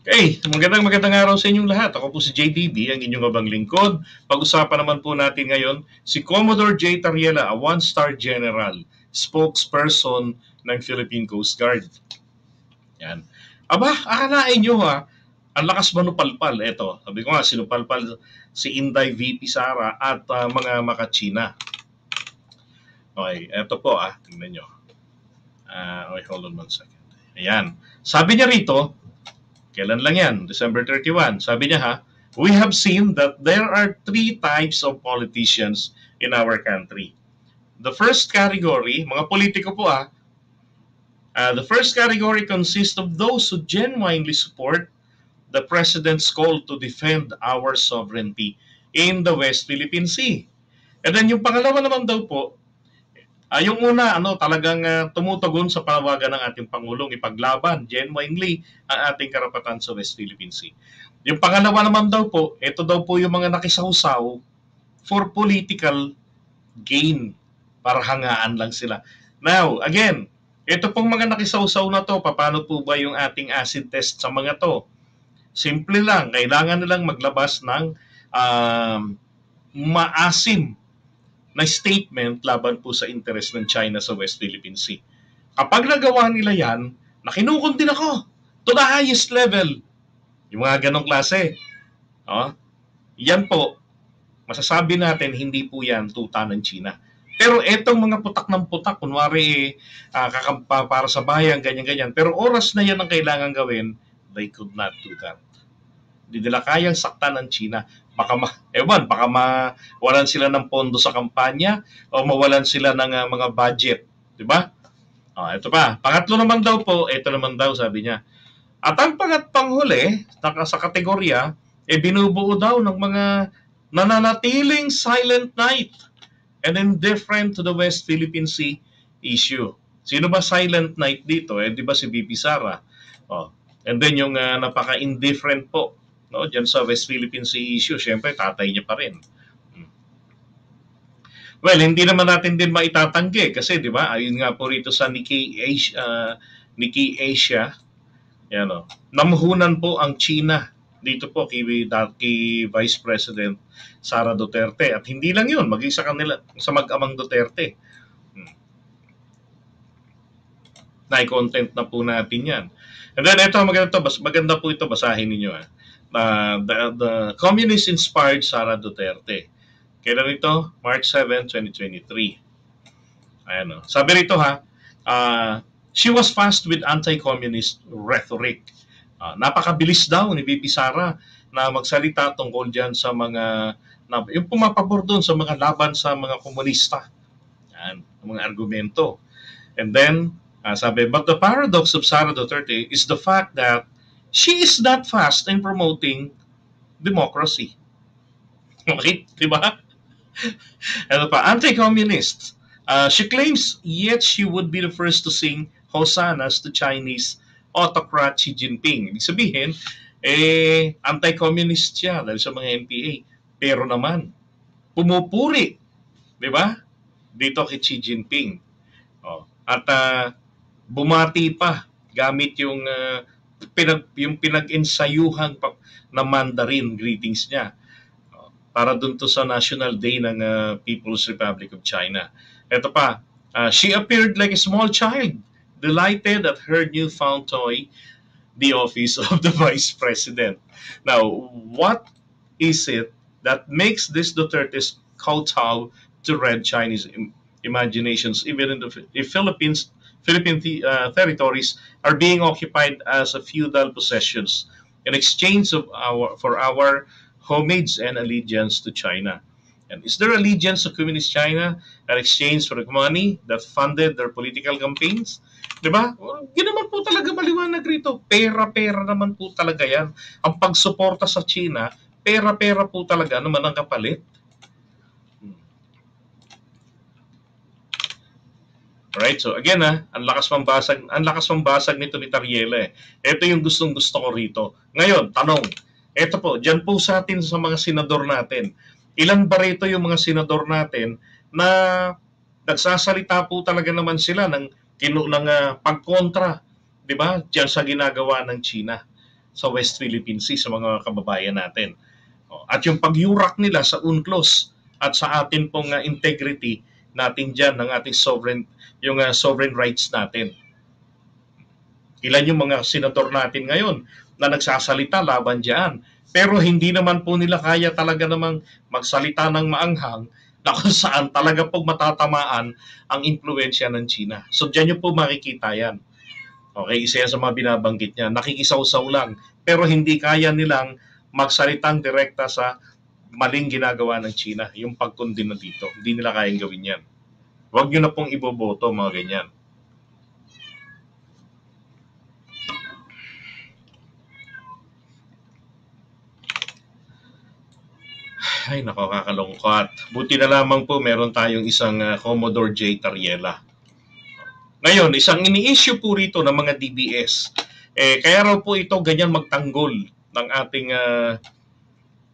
Okay, magandang araw sa inyong lahat. Ako po si JDB, ang inyong abang lingkod. Pag-usapan naman po natin ngayon si Commodore J. Tariela, a one-star general, spokesperson ng Philippine Coast Guard. Yan. Aba, akalain nyo ang lakas manupalpal. Eto, sabi ko nga, sinupalpal si Inday VP Sara at mga makachina. Okay, eto po tingnan nyo. Okay, hold on 1 second. Ayan. Sabi niya rito, kailan lang yan? December 31. Sabi niya we have seen that there are three types of politicians in our country. The first category, mga politiko po the first category consists of those who genuinely support the President's call to defend our sovereignty in the West Philippine Sea. And then yung pangalawa naman daw po, yung una, talagang tumutugon sa panawagan ng ating Pangulong ipaglaban genuinely ang ating karapatan sa West Philippine Sea. Yung pangalawa naman daw po, ito daw po yung mga nakisawsaw for political gain, para hangaan lang sila. Now, again, ito pong mga nakisawsaw na to, paano po ba yung ating acid test sa mga to? Simple lang, kailangan nilang maglabas ng maasim na statement laban po sa interest ng China sa West Philippine Sea. Kapag nagawa nila yan, nakinukundin ako to the highest level. Yung mga ganong klase. Yan po, masasabi natin hindi po yan tuta ng China. Pero etong mga putak ng putak, kunwari para sa bayan, ganyan-ganyan. Pero oras na yan ang kailangan gawin, they could not do that. Hindi nila kayang saktan ng China. Baka mawalan sila ng pondo sa kampanya o mawalan sila ng mga budget. Diba? Ito pa. Pangatlo naman daw po, ito naman daw sabi niya. At ang panghuli, sa kategorya, binubuo daw ng mga nananatiling silent night and indifferent to the West Philippine Sea issue. Sino ba silent night dito? Di ba si BP Sara? And then yung napaka-indifferent po dyan sa West Philippine Sea issue, syempre tatay niya pa rin. Well, hindi naman natin din maitatanggi kasi, di ba, ayun nga po rito sa Nikkei Asia, namuhunan po ang China dito po kay Vice President Sara Duterte. At hindi lang yun, maging sa kanila, sa mag-amang Duterte. Na-content na po natin yan. And then ito, maganda po ito, basahin ninyo. The communist-inspired Sara Duterte. Kailan ito? March 7, 2023. Ayan, sabi rito she was fast with anti-communist rhetoric. Napakabilis daw ni VP Sara na magsalita tungkol dyan sa mga yung pumapabor doon sa mga laban sa mga komunista. Yan, mga argumento. And then, sabi, but the paradox of Sara Duterte is the fact that she is not fast in promoting democracy. Okay? Diba? Ano pa? Anti-communist. She claims yet she would be the first to sing hosannas to Chinese autocrat Xi Jinping. Ibig sabihin, anti-communist siya dahil sa mga NPA. Pero naman, pumupuri, di ba? Dito kay Xi Jinping. At bumati pa gamit yung pinag-ensayuhan na Mandarin greetings niya para dun to sa National Day ng People's Republic of China. Ito pa, she appeared like a small child, delighted at her newfound toy, the office of the Vice President. Now, what is it that makes this Duterte's kowtow to red Chinese imaginations, even in the Philippine territories are being occupied as a feudal possessions in exchange for our homage and allegiance to China? And is there allegiance to Communist China in exchange for the money that funded their political campaigns? Diba? Yun naman po talaga maliwanag rito. Pera-pera naman po talaga yan. Ang pagsuporta sa China, pera-pera po talaga naman ang kapalit. Alright, so again ang lakas pambasag nito ni Tariela. Ito yung gustong-gusto ko rito. Ngayon, tanong, ito po, dyan po sa atin sa mga senador natin. Ilan ba rito yung mga senador natin na nagsasalita po talaga naman sila ng pagkontra, di ba? Diyan sa ginagawa ng China sa West Philippine Sea sa mga kababayan natin. At yung pagyurak nila sa UNCLOS at sa atin pong integrity natin dyan ng ating sovereign rights natin. Ilan yung mga senador natin ngayon na nagsasalita laban dyan. Pero hindi naman po nila kaya talaga namang magsalita ng maanghang na kung saan talaga pong matatamaan ang impluensya ng China. So dyan nyo po makikita yan. Okay, isa yan sa mga binabanggit niya. Nakikisaw-saw lang. Pero hindi kaya nilang magsalitang direkta sa maling ginagawa ng China. Yung pagkundina dito. Hindi nila kayang gawin yan. Huwag nyo na pong iboboto mga ganyan. Ay, nako, kakalungkot. Buti na lamang po meron tayong isang Commodore J. Tariela. Ngayon, isang ini-issue po rito ng mga DBS. Kaya raw po ito ganyan magtanggol ng ating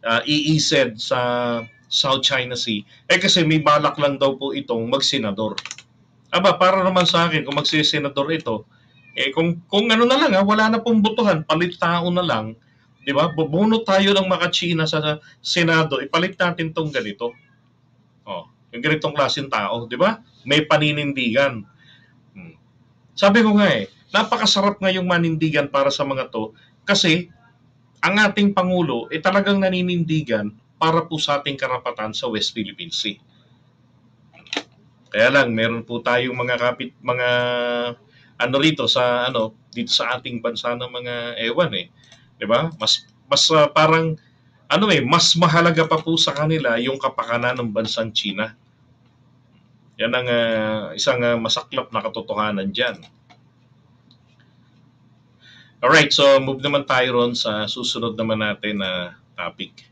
EEZ sa South China Sea. Kasi may balak lang daw po itong magsenador. Aba, para naman sa akin, kung magsisenador ito, kung ano na lang, wala na pong botohan, palit tao na lang, di ba? Bubunot tayo ng makachina sa Senado, ipalit natin tong ganito. Yung ganitong klaseng tao, di ba? May paninindigan. Sabi ko nga napakasarap nga yung manindigan para sa mga to kasi ang ating Pangulo talagang naninindigan para po sa ating karapatan sa West Philippine Sea. Kaya lang, meron po tayong mga rito sa dito sa ating bansa ng mga ewan 'di ba? Mas parang mas mahalaga pa po sa kanila yung kapakanan ng bansang China. Yan ang isang masaklap na katotohanan diyan. Alright, so move naman tayo ron sa susunod naman natin na topic.